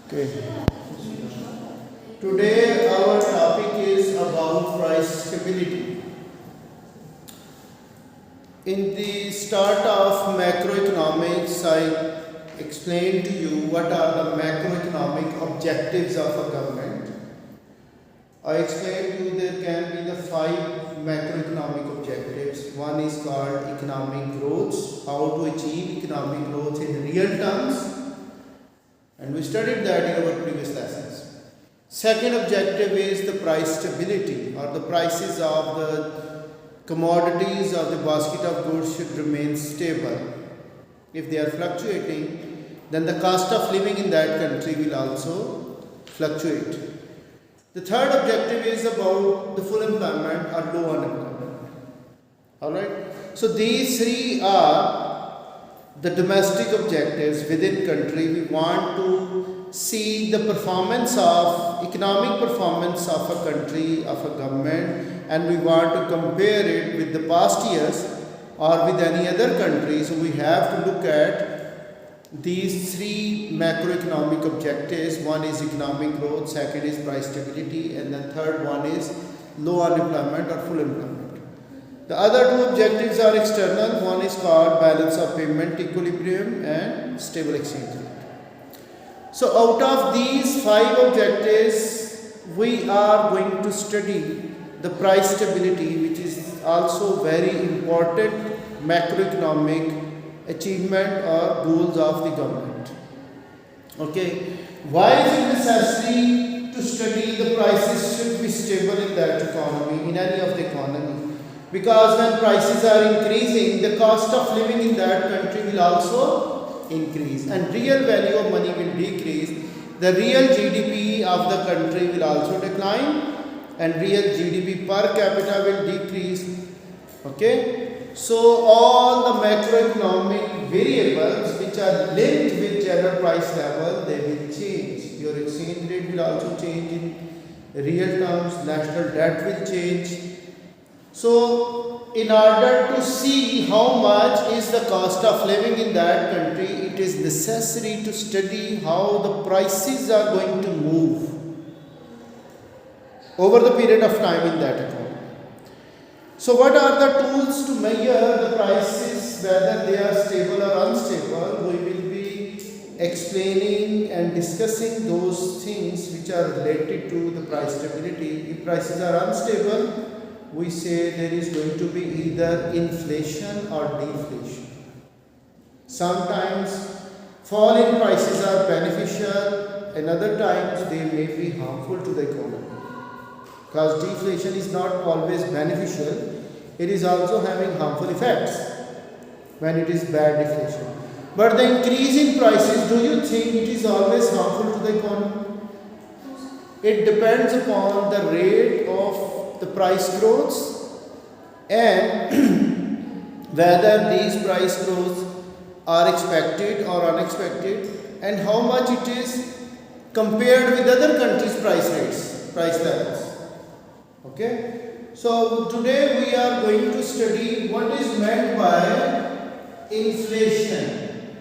Okay. Today our topic is about price stability. In the start of macroeconomics, I explained to you what are the macroeconomic objectives of a government. I explained to you there can be the five macroeconomic objectives. One is called economic growth, how to achieve economic growth in real terms, and we studied that in our previous lessons. Second objective is the price stability, or the prices of the commodities or the basket of goods should remain stable. If they are fluctuating, then the cost of living in that country will also fluctuate. The third objective is about the full employment or low unemployment. Alright? So these three are the domestic objectives within country. We want to see the performance of economic performance of a country, of a government, and we want to compare it with the past years or with any other country. So we have to look at these three macroeconomic objectives. One is economic growth, second is price stability, and the third one is low unemployment or full employment. The other two objectives are external. One is called balance of payment equilibrium and stable exchange rate. So out of these five objectives, we are going to study the price stability, which is also very important macroeconomic achievement or goals of the government. Okay, why is it necessary to study the prices should be stable in that economy, in any of the economy? Because when prices are increasing, the cost of living in that country will also increase, and real value of money will decrease. The real GDP of the country will also decline, and real GDP per capita will decrease. Okay, so all the macroeconomic variables which are linked with general price level, they will change. Your exchange rate will also change in real terms. National debt will change. So, in order to see how much is the cost of living in that country, it is necessary to study how the prices are going to move over the period of time in that economy. So, what are the tools to measure the prices, whether they are stable or unstable? We will be explaining and discussing those things which are related to the price stability. If prices are unstable, we say there is going to be either inflation or deflation. Sometimes fall in prices are beneficial, and other times they may be harmful to the economy. Because deflation is not always beneficial, it is also having harmful effects when it is bad deflation. But the increase in prices, do you think it is always harmful to the economy? It depends upon the rate of the price growths and whether these price growths are expected or unexpected, and how much it is compared with other countries' price rates, price levels. Okay, so today we are going to study what is meant by inflation.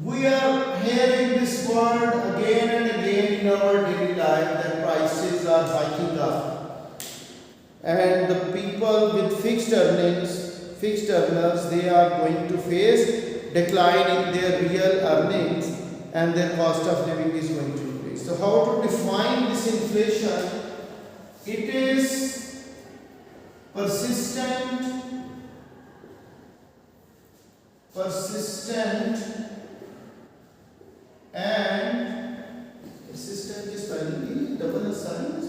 We are hearing this word again and again in our daily life that prices are hiking up. And the people with fixed earners, they are going to face decline in their real earnings, and their cost of living is going to increase. So how to define this inflation? It is persistent and persistent is spelling double signs.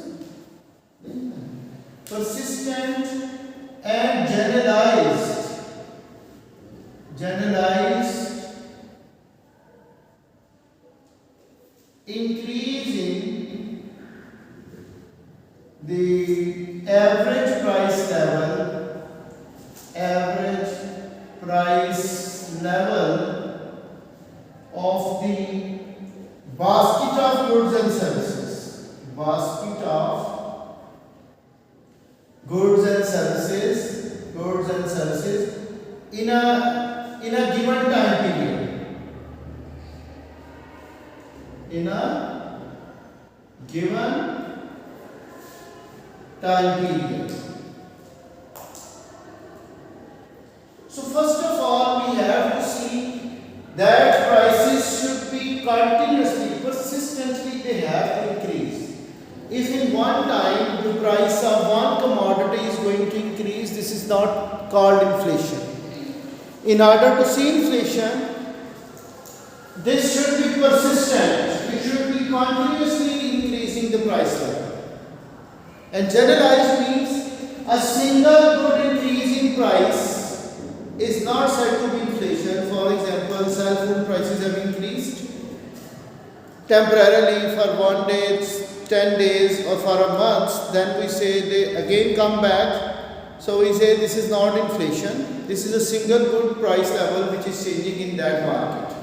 Persistent and generalized increasing the average price level of the basket of goods and services. Goods and services in a given time period. in a given time period. So first of all, we have to see that prices should be continuously, persistently they have to increase. If in one time the price of one commodity is going to increase, this is not called inflation. In order to see inflation, this should be persistent. It should be continuously increasing the price level. And generalized means a single good increase in price is not said to be inflation. For example, cell phone prices have increased temporarily for 1 day, 10 days, or for a month. Then we say they again come back. So we say this is not inflation. This is a single good price level which is changing in that market.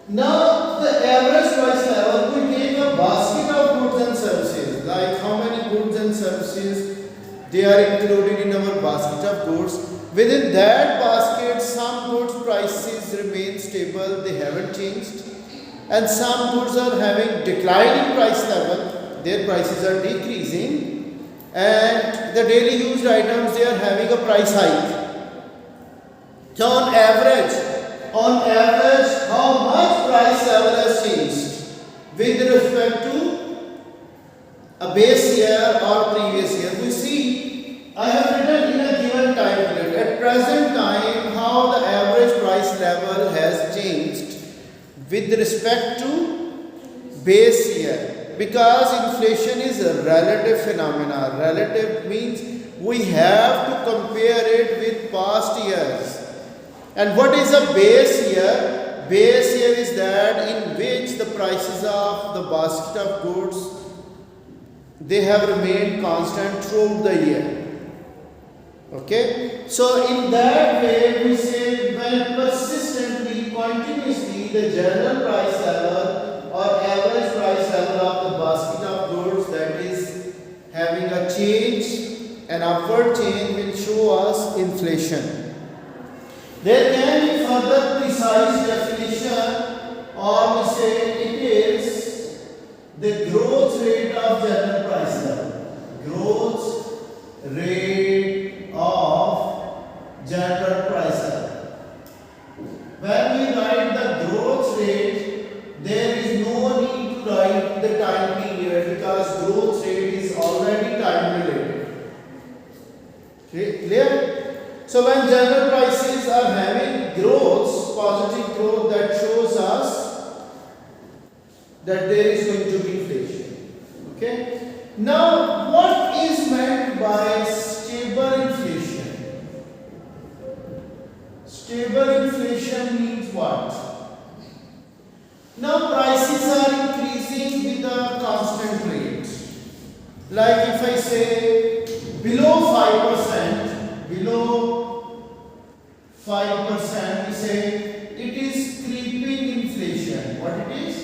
Now the average price level, we take a basket of goods and services. Like how many goods and services they are included in our basket of goods. Within that basket, some goods prices remain stable, they haven't changed. And some goods are having declining price level, their prices are decreasing. And the daily used items, they are having a price hike. So on average, how much price level has changed with respect to a base year or previous year? We see, I have written in a given time period. At present time, how the average price level has changed with respect to base year. Because inflation is a relative phenomenon. Relative means we have to compare it with past years. And what is a base year? Base year is that in which the prices of the basket of goods, they have remained constant throughout the year. Okay, so in that way we say when persistently, continuously the general price level or average price level of the basket of goods that is having a change, an upward change, will show us inflation. There can be further precise definition, or we say it is the growth rate of general price level. Growth rate of general price level. When we write the growth rate, there is no need to write the time period because growth rate is already time related. Okay, clear? So when general prices are having growth, positive growth, that shows us that there is going to be inflation. Okay? Now what is meant by stable inflation? Stable inflation means what? Now prices are increasing with a constant rate. Like if I say below 5%, we say it is creeping inflation. What it is?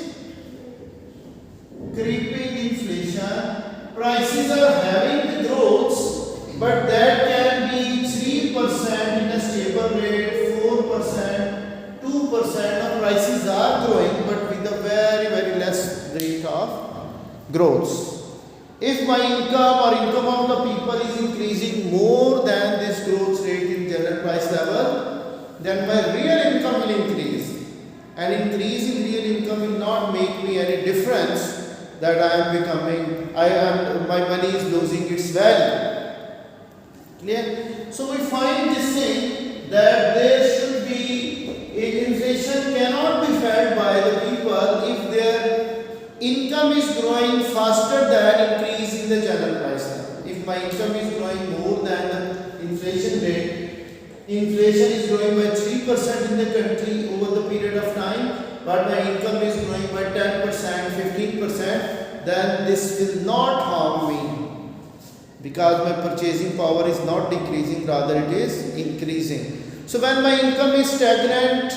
Creeping inflation. Prices are having the growths, but that can be 3% in a stable rate, 4%, 2%. The prices are growing, but with a very, very less rate of growth. If my income or income of the people is increasing more than this growth rate in general price level, then my real income will increase. And increase in real income will not make me any difference that my money is losing its value. Clear? So we find this thing that there should be, inflation cannot be felt by the people if their income is growing faster than increase in the general price level. If my income is growing more than the inflation rate, inflation is growing by 3% in the country over the period of time, but my income is growing by 10%, 15%, then this will not harm me because my purchasing power is not decreasing, rather it is increasing. So when my income is stagnant,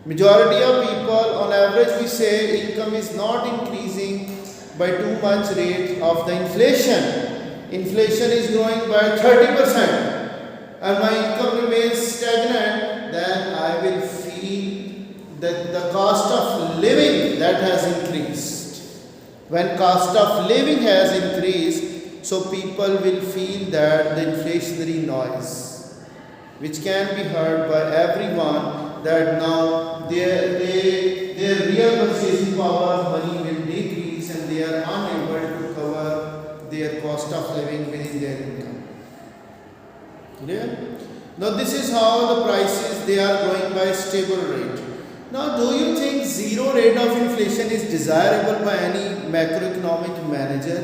majority of people on average we say income is not increasing by too much rate of the inflation. Inflation is growing by 30% and my income remains stagnant, then I will feel the cost of living that has increased. When cost of living has increased, so people will feel that the inflationary noise, which can be heard by everyone, that now their real purchasing power of money will decrease and they are unable to cover their cost of living within their income. Clear? Now this is how the prices, they are growing by stable rate. Now do you think zero rate of inflation is desirable by any macroeconomic manager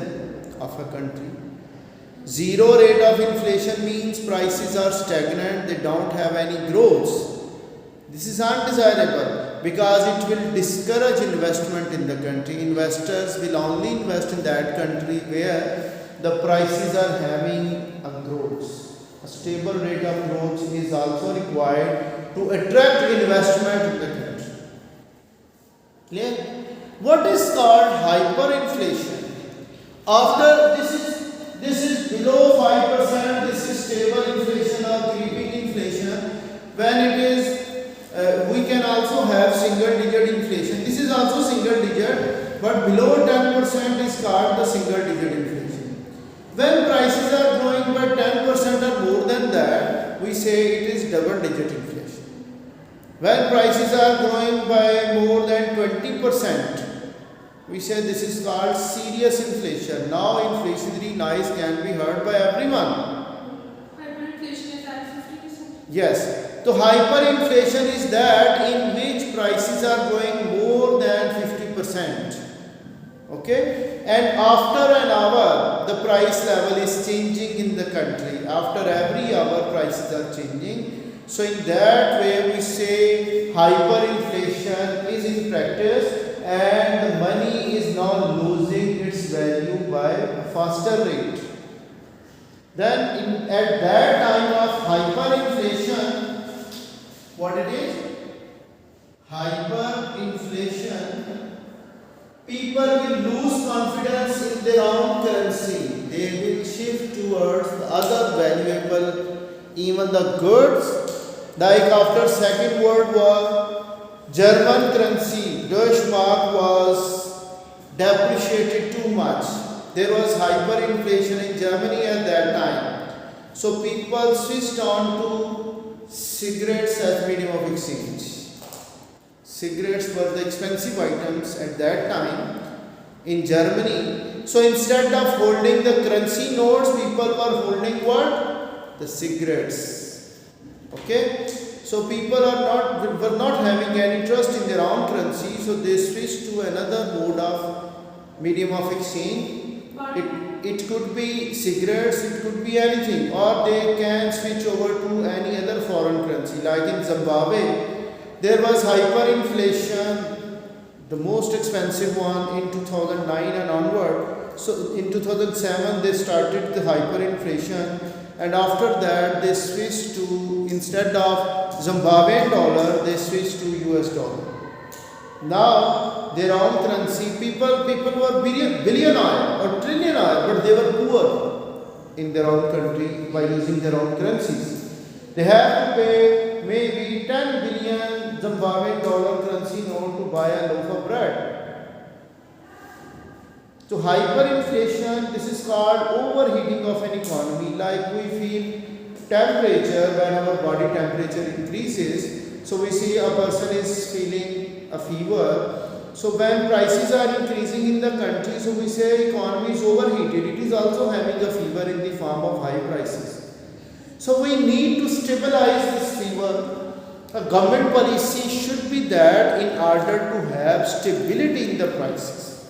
of a country? Zero rate of inflation means prices are stagnant, they don't have any growth. This is undesirable because it will discourage investment in the country. Investors will only invest in that country where the prices are having a growth. A stable rate of growth is also required to attract investment in the country. Clear? What is called hyperinflation? After this is below 5%, this is stable inflation or creeping inflation. When it is we can also have single digit inflation. This is also single digit, but below 10% is called the single digit inflation. When prices are growing by 10% or more than that, we say it is double digit inflation. When prices are growing by more than 20%, we say this is called serious inflation. Now inflationary noise can be heard by everyone. Hyperinflation is at 50%. Yes. So hyperinflation is that in which prices are growing more than 50%. Okay? And after an hour, the price level is changing in the country. After every hour, prices are changing. So in that way, we say hyperinflation is in practice and the money is now losing its value by a faster rate. Then at that time of hyperinflation, what it is? Hyperinflation. People will lose confidence in their own currency. They will shift towards the other valuable, even the goods. Like after Second World War, German currency, Deutschmark, was depreciated too much. There was hyperinflation in Germany at that time. So people switched on to cigarettes as medium of exchange. Cigarettes were the expensive items at that time in Germany. So instead of holding the currency notes, people were holding what? The cigarettes. Okay? So people were not having any trust in their own currency, so they switched to another mode of medium of exchange. It could be cigarettes, it could be anything, or they can switch over to any other foreign currency. Like in Zimbabwe, there was hyperinflation, the most expensive one in 2009 and onward. So in 2007 they started the hyperinflation, and after that they switched to, instead of Zimbabwean dollar, they switched to US dollar. Now their own currency, people were billionaire or trillionaire, but they were poor in their own country by using their own currencies. They have to pay maybe 10 billion Zimbabwean dollar currency note to buy a loaf of bread. So hyperinflation, this is called overheating of an economy. Like we feel temperature, when our body temperature increases, so we see a person is feeling a fever. So when prices are increasing in the country, so we say economy is overheated. It is also having a fever in the form of high prices. So we need to stabilize this fever. A government policy should be that in order to have stability in the prices,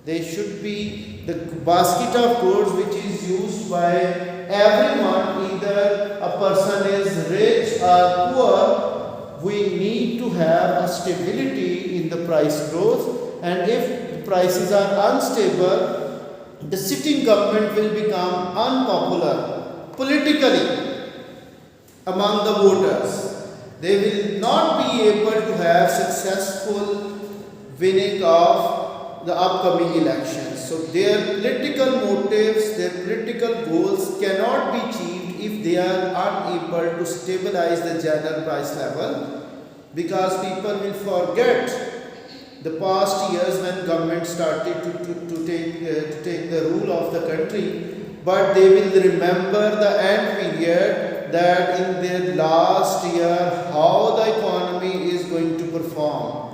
there should be the basket of goods which is used by everyone, either a person is rich or poor. We need to have a stability in the price growth, and if the prices are unstable, the sitting government will become unpopular politically among the voters. They will not be able to have successful winning of the upcoming elections. So their political motives, their political goals cannot be achieved if they are unable to stabilize the general price level because people will forget the past years when government started to take the rule of the country, but they will remember the end period, that in their last year how the economy is going to perform.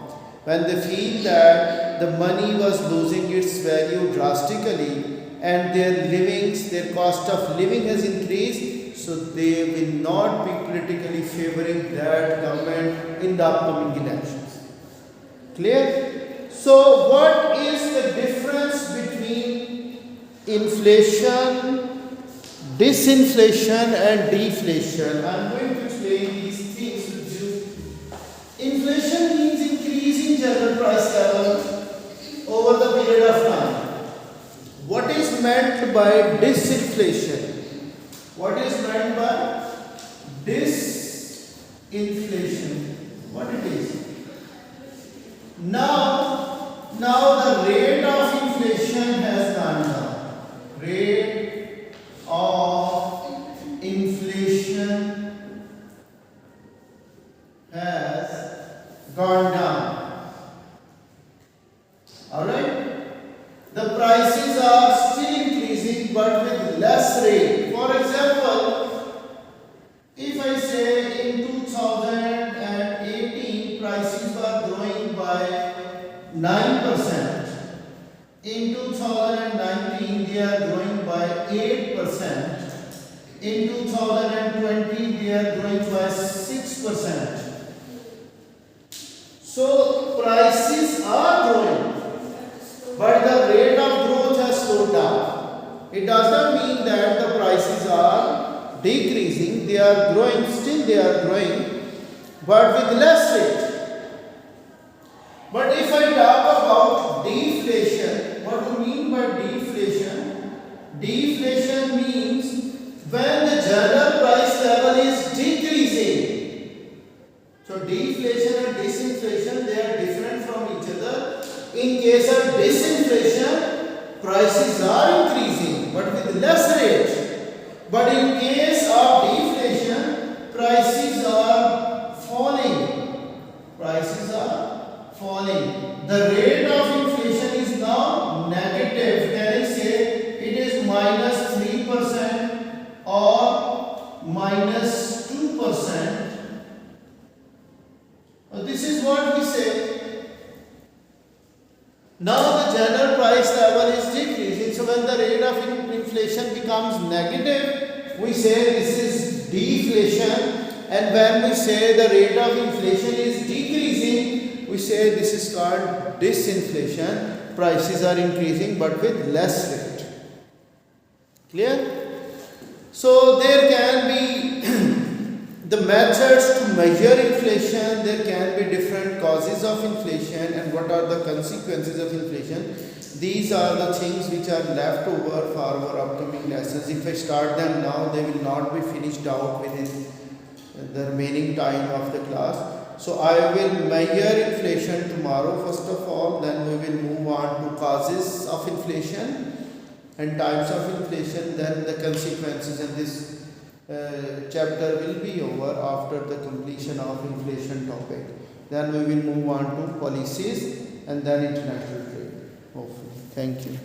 When they feel that the money was losing its value drastically and their cost of living has increased, so they will not be politically favoring that government in the upcoming elections. Clear? So what is the difference between inflation, disinflation and deflation? I am going to explain these things with you. Inflation means increase in general price level over the period of time. What is meant by disinflation? What is meant by disinflation? What it is? Now the rate of inflation has gone down. Rate of inflation has gone down. Alright? The prices are still increasing but with less rate. For example, if I say in 2018 prices were growing by 9%, in 2019 they are growing by 8%, in 2020 they are growing by 6%. So prices are growing, but the rate of growth has slowed down. It does not mean that the prices are decreasing, they are growing, still they are growing, but with less rate. But if I talk about deflation, what do you mean by deflation? Deflation means when the general price level is decreasing. So deflation and disinflation, they are different from each other. In case of disinflation, prices are increasing but with less rate. But in case of deflation, prices are falling. Prices are falling. The rate of inflation is now negative. Can I say it is minus 3% or minus 2%? This is what we say. Now the general price level is decreasing. So when the rate of inflation becomes negative, we say this is deflation. And when we say the rate of inflation is decreasing, we say this is called disinflation. Prices are increasing but with less rate. Clear? So there can be the methods to measure inflation. There can be different causes of inflation and what are the consequences of inflation. These are the things which are left over for our upcoming lessons. If I start them now, they will not be finished out within the remaining time of the class. So I will measure inflation tomorrow first of all, then we will move on to causes of inflation and types of inflation, then the consequences, and this chapter will be over after the completion of inflation topic. Then we will move on to policies and then international trade. Hopefully. Thank you.